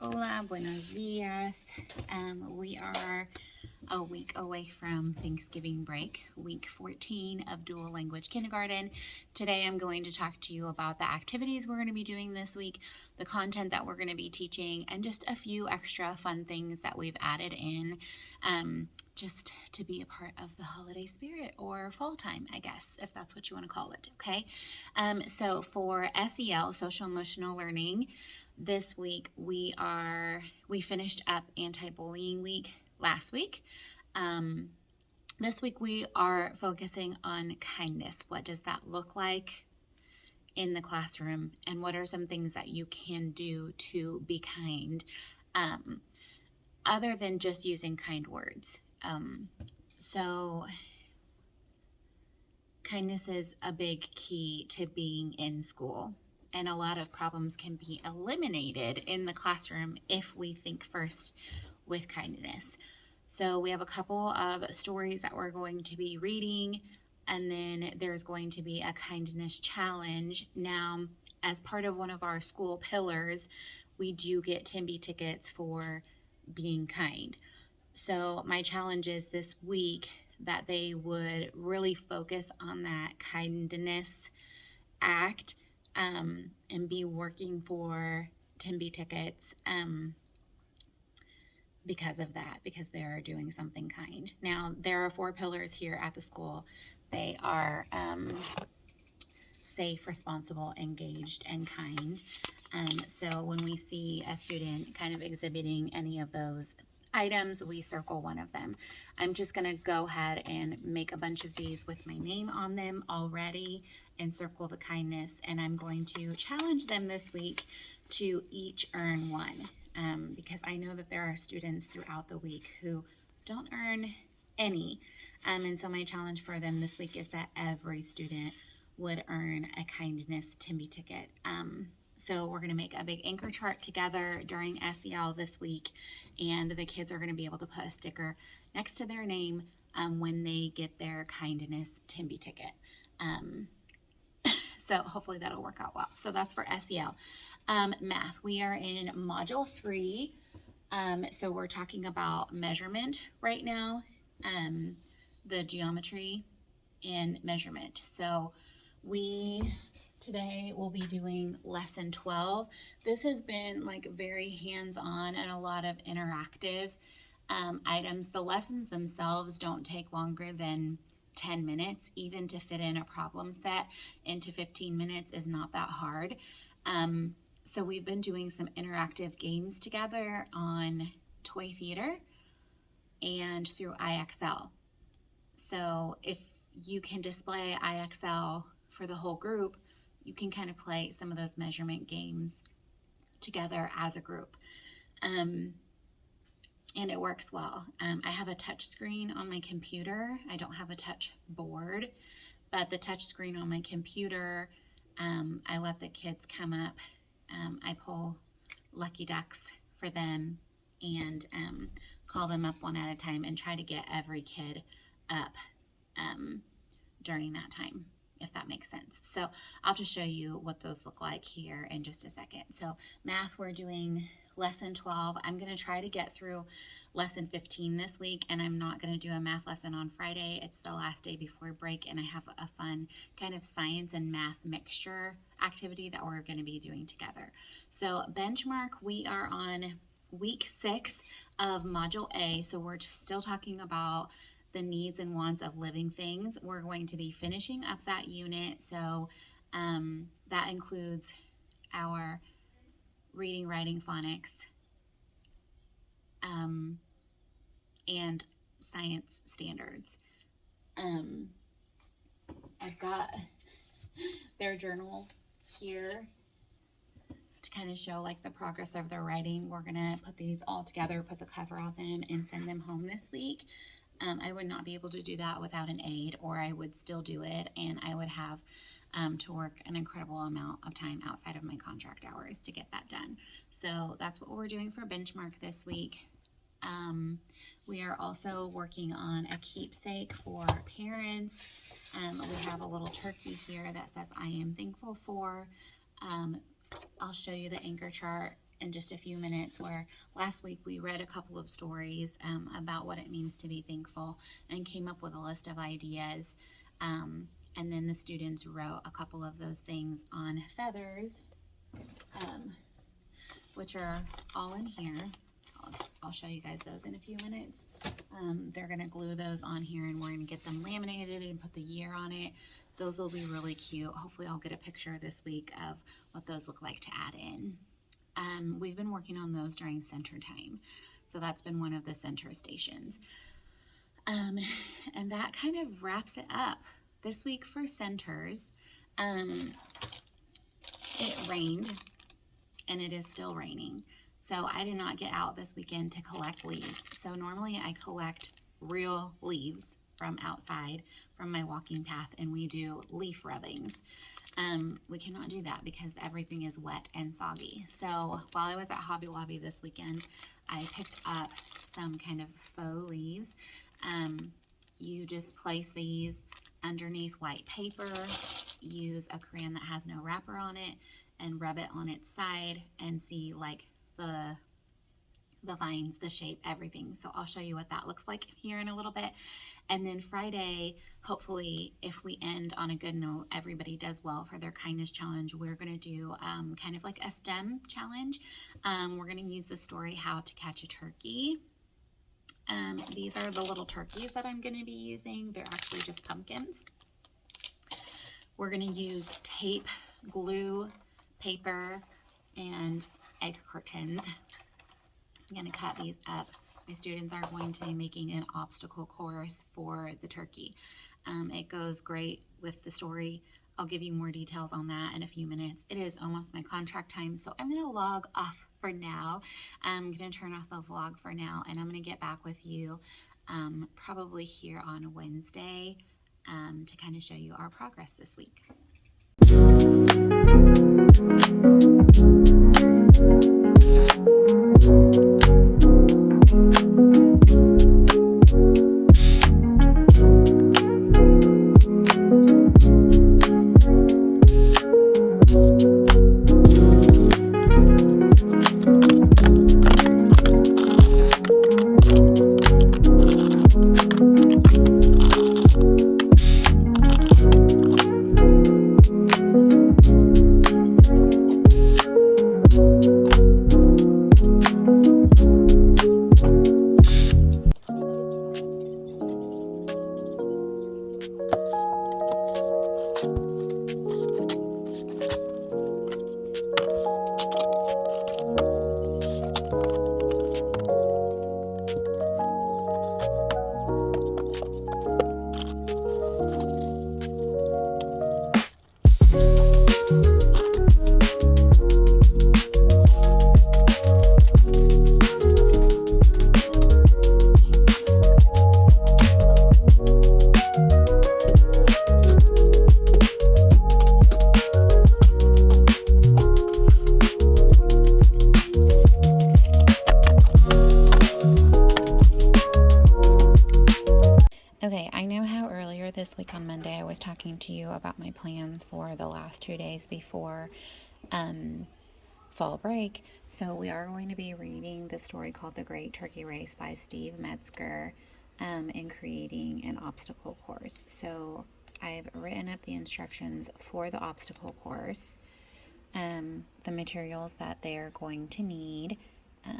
Hola, buenos dias. We are a week away from Thanksgiving break, week 14 of dual language kindergarten. Today I'm going to talk to you about the activities we're going to be doing this week, the content that we're going to be teaching, and just a few extra fun things that we've added in just to be a part of the holiday spirit or fall time, I guess, if that's what you want to call it, okay? So for SEL, social emotional learning, this week we finished up anti-bullying week last week. This week we are focusing on kindness. What does that look like in the classroom, and what are some things that you can do to be kind, other than just using kind words? So kindness is a big key to being in school, and a lot of problems can be eliminated in the classroom if we think first with kindness. So we have a couple of stories that we're going to be reading, and then there's going to be a kindness challenge. Now, as part of one of our school pillars, we do get Timby tickets for being kind. So my challenge is this week that they would really focus on that kindness act, and be working for Timby tickets because of that, because they're doing something kind. Now, there are 4 pillars here at the school. They are safe, responsible, engaged, and kind. So when we see a student kind of exhibiting any of those items, we circle one of them. I'm just going to go ahead and make a bunch of these with my name on them already and circle the kindness, and I'm going to challenge them this week to each earn one, because I know that there are students throughout the week who don't earn any, and so my challenge for them this week is that every student would earn a kindness Timby ticket. So we're going to make a big anchor chart together during SEL this week, and the kids are going to be able to put a sticker next to their name when they get their kindness Timby ticket. So hopefully that'll work out well. So that's for SEL. Math, we are in module 3. So we're talking about measurement right now, the geometry and measurement. So we today will be doing lesson 12. This has been like very hands-on and a lot of interactive items. The lessons themselves don't take longer than 10 minutes. Even to fit in a problem set into 15 minutes is not that hard. So we've been doing some interactive games together on Toy Theater and through IXL. So if you can display IXL for the whole group, you can kind of play some of those measurement games together as a group. And it works well. I have a touch screen on my computer. I don't have a touch board, but the touch screen on my computer, I let the kids come up. I pull lucky ducks for them and call them up one at a time and try to get every kid up during that time, if that makes sense. So I'll just show you what those look like here in just a second. So math, we're doing lesson 12. I'm going to try to get through lesson 15 this week, and I'm not going to do a math lesson on Friday. It's the last day before break, and I have a fun kind of science and math mixture activity that we're going to be doing together. So benchmark, we are on week 6 of module A. So we're still talking about the needs and wants of living things. We're going to be finishing up that unit. So that includes our reading, writing, phonics, and science standards. I've got their journals here to kind of show like the progress of their writing. We're gonna put these all together, put the cover on them, and send them home this week. I would not be able to do that without an aide, or I would still do it, and I would have to work an incredible amount of time outside of my contract hours to get that done. So that's what we're doing for benchmark this week. We are also working on a keepsake for parents. We have a little turkey here that says I am thankful for. I'll show you the anchor chart in just a few minutes, where last week we read a couple of stories about what it means to be thankful and came up with a list of ideas. And then the students wrote a couple of those things on feathers, which are all in here. I'll show you guys those in a few minutes. They're going to glue those on here, and we're going to get them laminated and put the year on it. Those will be really cute. Hopefully I'll get a picture this week of what those look like to add in. We've been working on those during center time. So that's been one of the center stations. And that kind of wraps it up. This week for centers, it rained, and it is still raining. So I did not get out this weekend to collect leaves. So normally I collect real leaves from outside from my walking path, and we do leaf rubbings. We cannot do that because everything is wet and soggy. So while I was at Hobby Lobby this weekend, I picked up some kind of faux leaves. You just place these underneath white paper, use a crayon that has no wrapper on it, and rub it on its side and see like the vines, the shape, everything. So I'll show you what that looks like here in a little bit. And then Friday, hopefully, if we end on a good note, everybody does well for their kindness challenge, we're going to do kind of like a STEM challenge. We're going to use the story How to Catch a Turkey. These are the little turkeys that I'm going to be using. They're actually just pumpkins. We're going to use tape, glue, paper, and egg cartons. I'm going to cut these up. My students are going to be making an obstacle course for the turkey. It goes great with the story. I'll give you more details on that in a few minutes. It is almost my contract time, so I'm going to log off for now. I'm going to turn off the vlog for now, and I'm going to get back with you probably here on Wednesday to kind of show you our progress this week. Okay, I know how earlier this week on Monday I was talking to you about my plans for the last 2 days before fall break. So we are going to be reading the story called The Great Turkey Race by Steve Metzger and creating an obstacle course. So I've written up the instructions for the obstacle course, the materials that they're going to need. I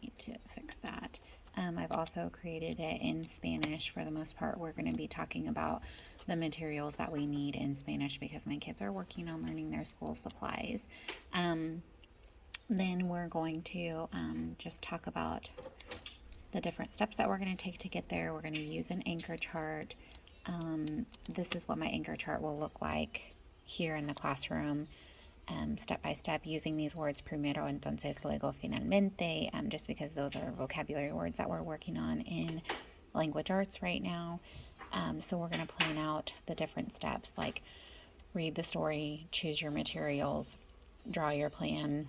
need to fix that. I've also created it in Spanish. For the most part, we're going to be talking about the materials that we need in Spanish because my kids are working on learning their school supplies. Then we're going to just talk about the different steps that we're going to take to get there. We're going to use an anchor chart. This is what my anchor chart will look like here in the classroom. Step by step, using these words primero, entonces, luego, finalmente, just because those are vocabulary words that we're working on in language arts right now. So we're going to plan out the different steps, like read the story, choose your materials, draw your plan,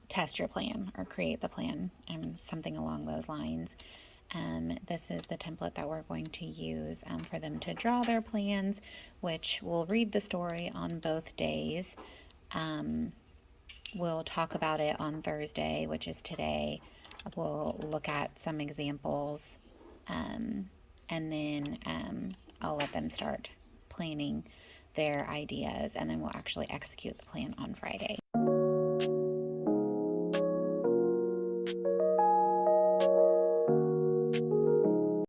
test your plan, or create the plan, something along those lines. This is the template that we're going to use for them to draw their plans, which will read the story on both days. we'll talk about it on Thursday, which is today. We'll look at some examples, and then I'll let them start planning their ideas, and then we'll actually execute the plan on Friday.